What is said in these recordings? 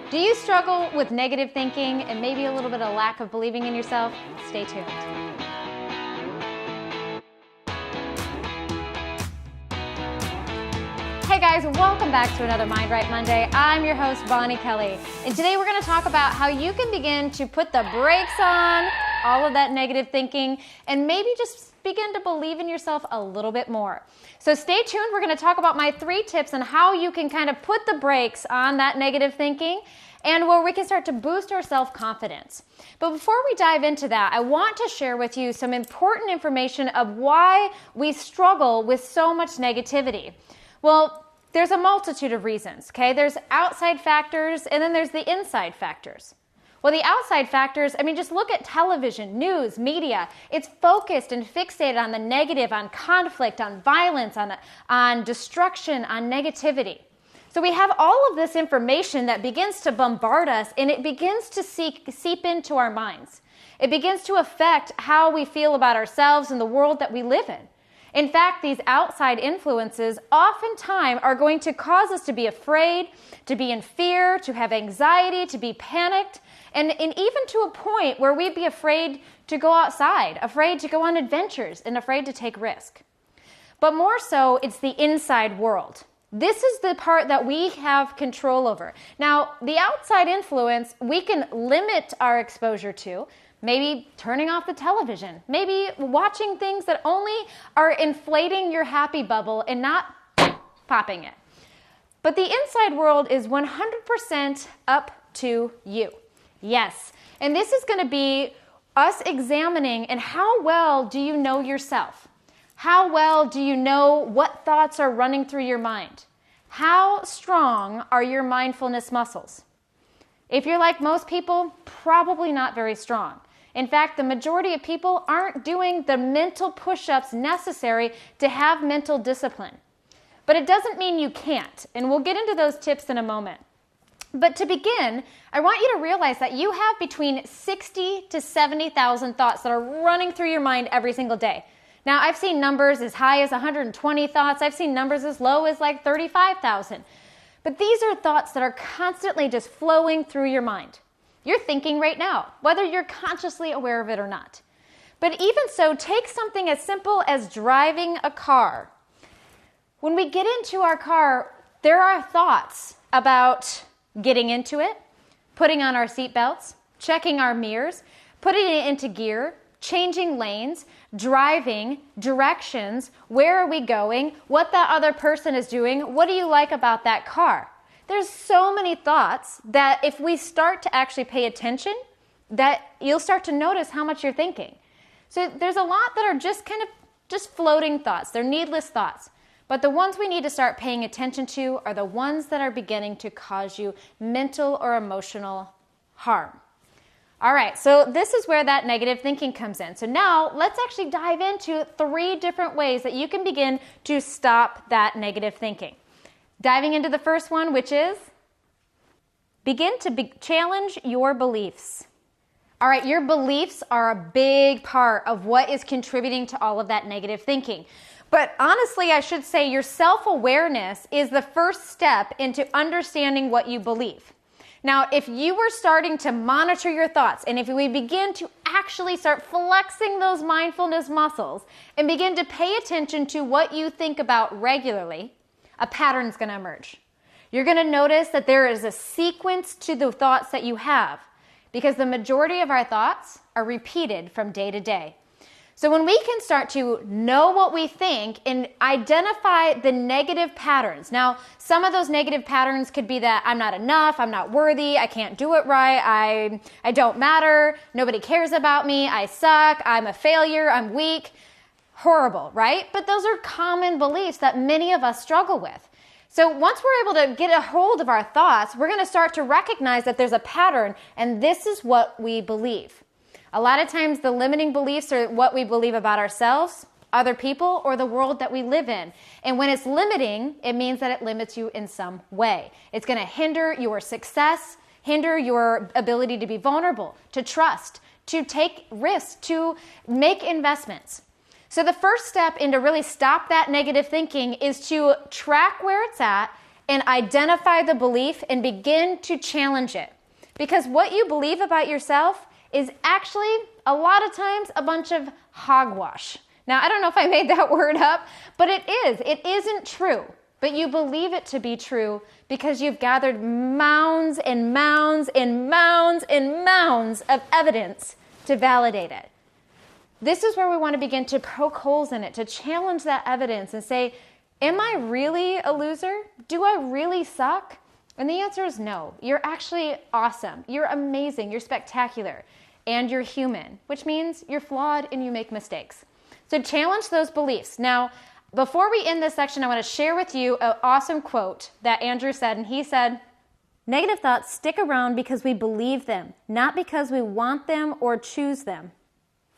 Do you struggle with negative thinking and maybe a little bit of lack of believing in yourself? Stay tuned. Hey guys, welcome back to another Mind Right Monday. I'm your host, Bonnie Kelly, and today we're going to talk about how you can begin to put the brakes on all of that negative thinking and maybe just begin to believe in yourself a little bit more. So stay tuned. We're going to talk about my 3 tips on how you can kind of put the brakes on that negative thinking and where we can start to boost our self-confidence. But before we dive into that, I want to share with you some important information of why we struggle with so much negativity. Well, there's a multitude of reasons, okay? There's outside factors and then there's the inside factors. Well, the outside factors, just look at television, news, media. It's focused and fixated on the negative, on conflict, on violence, on destruction, on negativity. So we have all of this information that begins to bombard us, and it begins to seep into our minds. It begins to affect how we feel about ourselves and the world that we live in. In fact, these outside influences oftentimes are going to cause us to be afraid, to be in fear, to have anxiety, to be panicked, and even to a point where we'd be afraid to go outside, afraid to go on adventures, and afraid to take risk. But more so, it's the inside world. This is the part that we have control over. Now, the outside influence, we can limit our exposure to, maybe turning off the television, maybe watching things that only are inflating your happy bubble and not popping it. But the inside world is 100% up to you. Yes, and this is going to be us examining and how well do you know yourself? How well do you know what thoughts are running through your mind? How strong are your mindfulness muscles? If you're like most people, probably not very strong. In fact, the majority of people aren't doing the mental push-ups necessary to have mental discipline. But it doesn't mean you can't, and we'll get into those tips in a moment. But to begin, I want you to realize that you have between 60 to 70,000 thoughts that are running through your mind every single day. Now, I've seen numbers as high as 120 thoughts. I've seen numbers as low as like 35,000. But these are thoughts that are constantly just flowing through your mind. You're thinking right now, whether you're consciously aware of it or not. But even so, take something as simple as driving a car. When we get into our car, there are thoughts about getting into it, putting on our seatbelts, checking our mirrors, putting it into gear, changing lanes, driving, directions, where are we going, what that other person is doing, what do you like about that car? There's so many thoughts that if we start to actually pay attention, that you'll start to notice how much you're thinking. So there's a lot that are just floating thoughts. They're needless thoughts. But the ones we need to start paying attention to are the ones that are beginning to cause you mental or emotional harm. All right, so this is where that negative thinking comes in. So now let's actually dive into 3 different ways that you can begin to stop that negative thinking. Diving into the first one, which is begin to challenge your beliefs. All right, your beliefs are a big part of what is contributing to all of that negative thinking. But honestly, I should say your self-awareness is the first step into understanding what you believe. Now, if you were starting to monitor your thoughts, and if we begin to actually start flexing those mindfulness muscles and begin to pay attention to what you think about regularly, a pattern is going to emerge. You're going to notice that there is a sequence to the thoughts that you have because the majority of our thoughts are repeated from day to day. So when we can start to know what we think and identify the negative patterns. Now, some of those negative patterns could be that I'm not enough, I'm not worthy, I can't do it right, I don't matter, nobody cares about me, I suck, I'm a failure, I'm weak. Horrible, right? But those are common beliefs that many of us struggle with. So once we're able to get a hold of our thoughts, we're going to start to recognize that there's a pattern, and this is what we believe. A lot of times the limiting beliefs are what we believe about ourselves, other people, or the world that we live in. And when it's limiting, it means that it limits you in some way. It's going to hinder your success, hinder your ability to be vulnerable, to trust, to take risks, to make investments. So the first step in to really stop that negative thinking is to track where it's at and identify the belief and begin to challenge it. Because what you believe about yourself is actually a lot of times a bunch of hogwash. Now, I don't know if I made that word up, but it is. It isn't true. But you believe it to be true because you've gathered mounds and mounds and mounds and mounds of evidence to validate it. This is where we want to begin to poke holes in it, to challenge that evidence and say, am I really a loser? Do I really suck? And the answer is no. You're actually awesome. You're amazing. You're spectacular. And you're human, which means you're flawed and you make mistakes. So challenge those beliefs. Now, before we end this section, I want to share with you an awesome quote that Andrew said, and he said, "Negative thoughts stick around because we believe them, not because we want them or choose them."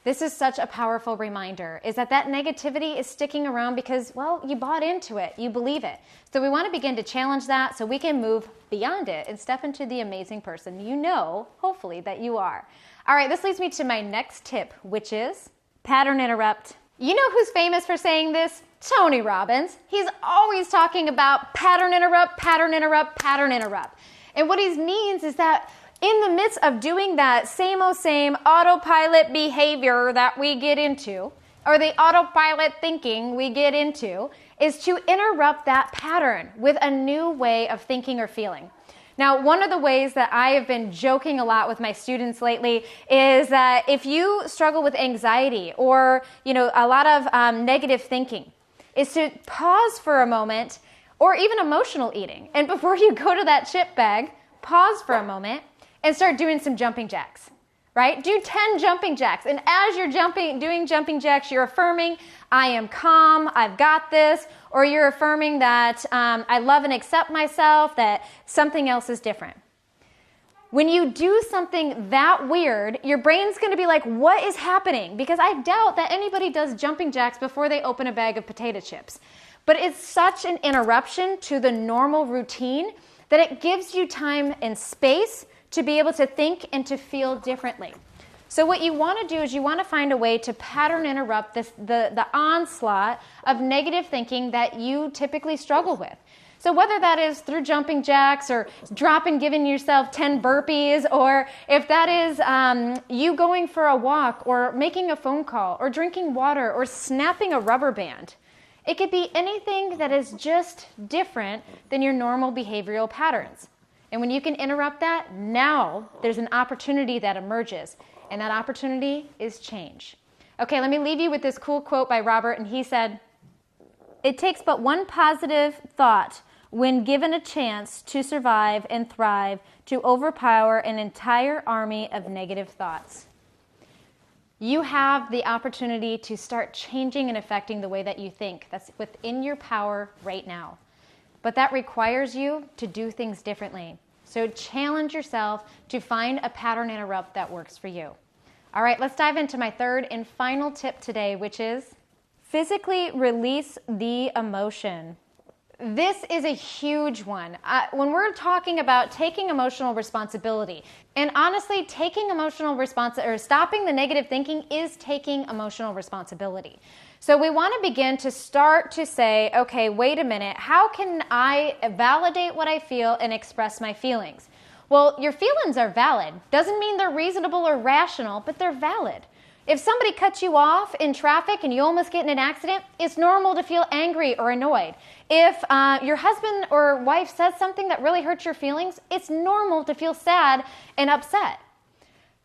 This is such a powerful reminder, is that negativity is sticking around because, well, you bought into it, you believe it. So we want to begin to challenge that so we can move beyond it and step into the amazing person you know, hopefully, that you are. All right, this leads me to my next tip, which is pattern interrupt. You know who's famous for saying this? Tony Robbins. He's always talking about pattern interrupt, pattern interrupt, pattern interrupt. And what he means is that in the midst of doing that same autopilot behavior that we get into, or the autopilot thinking we get into, is to interrupt that pattern with a new way of thinking or feeling. Now, one of the ways that I have been joking a lot with my students lately is that if you struggle with anxiety or, a lot of negative thinking, is to pause for a moment, or even emotional eating. And before you go to that chip bag, pause for a moment and start doing some jumping jacks, right? Do 10 jumping jacks. And as you're doing jumping jacks, you're affirming, I am calm, I've got this, or you're affirming that I love and accept myself, that something else is different. When you do something that weird, your brain's going to be like, what is happening? Because I doubt that anybody does jumping jacks before they open a bag of potato chips. But it's such an interruption to the normal routine that it gives you time and space to be able to think and to feel differently. So what you want to do is you want to find a way to pattern interrupt the onslaught of negative thinking that you typically struggle with. So whether that is through jumping jacks or giving yourself 10 burpees, or if that is you going for a walk or making a phone call or drinking water or snapping a rubber band, it could be anything that is just different than your normal behavioral patterns. And when you can interrupt that, now there's an opportunity that emerges, and that opportunity is change. Okay, let me leave you with this cool quote by Robert, and he said, "It takes but one positive thought when given a chance to survive and thrive to overpower an entire army of negative thoughts." You have the opportunity to start changing and affecting the way that you think. That's within your power right now. But that requires you to do things differently. So challenge yourself to find a pattern interrupt that works for you. All right, let's dive into my third and final tip today, which is physically release the emotion. This is a huge one. When we're talking about taking emotional responsibility, and honestly, taking emotional responsibility or stopping the negative thinking is taking emotional responsibility. So we want to begin to start to say, okay, wait a minute, how can I validate what I feel and express my feelings? Well, your feelings are valid. Doesn't mean they're reasonable or rational, but they're valid. If somebody cuts you off in traffic and you almost get in an accident, it's normal to feel angry or annoyed. If your husband or wife says something that really hurts your feelings, it's normal to feel sad and upset.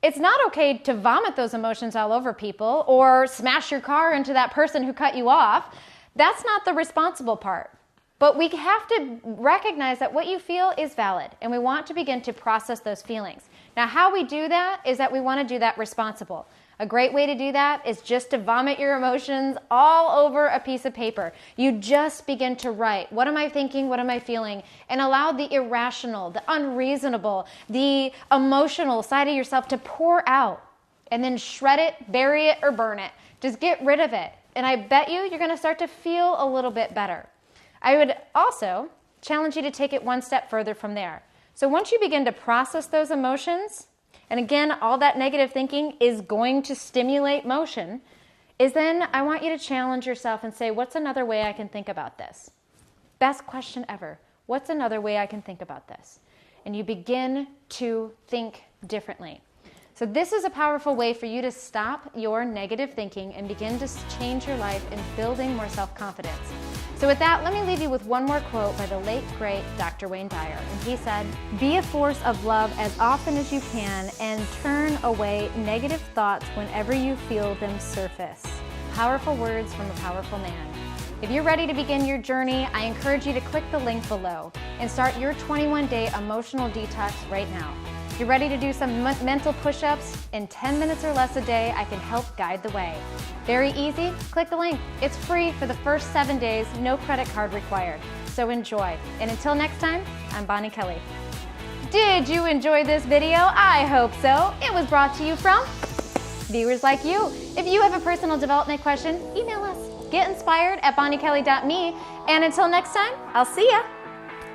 It's not okay to vomit those emotions all over people or smash your car into that person who cut you off. That's not the responsible part. But we have to recognize that what you feel is valid, and we want to begin to process those feelings. Now, how we do that is that we want to do that responsible. A great way to do that is just to vomit your emotions all over a piece of paper. You just begin to write, what am I thinking, what am I feeling? And allow the irrational, the unreasonable, the emotional side of yourself to pour out. And then shred it, bury it, or burn it. Just get rid of it. And I bet you're going to start to feel a little bit better. I would also challenge you to take it one step further from there. So once you begin to process those emotions, and again, all that negative thinking is going to stimulate motion, is then I want you to challenge yourself and say, what's another way I can think about this? Best question ever. what's another way I can think about this? And you begin to think differently. So this is a powerful way for you to stop your negative thinking and begin to change your life in building more self-confidence. So with that, let me leave you with one more quote by the late, great Dr. Wayne Dyer. And he said, "Be a force of love as often as you can and turn away negative thoughts whenever you feel them surface." Powerful words from a powerful man. If you're ready to begin your journey, I encourage you to click the link below and start your 21-day emotional detox right now. If you're ready to do some mental push-ups in 10 minutes or less a day, I can help guide the way. Very easy, click the link. It's free for the first 7 days, no credit card required. So enjoy. And until next time, I'm Bonnie Kelly. Did you enjoy this video? I hope so. It was brought to you from viewers like you. If you have a personal development question, email us. Get inspired at bonniekelly.me. And until next time, I'll see ya.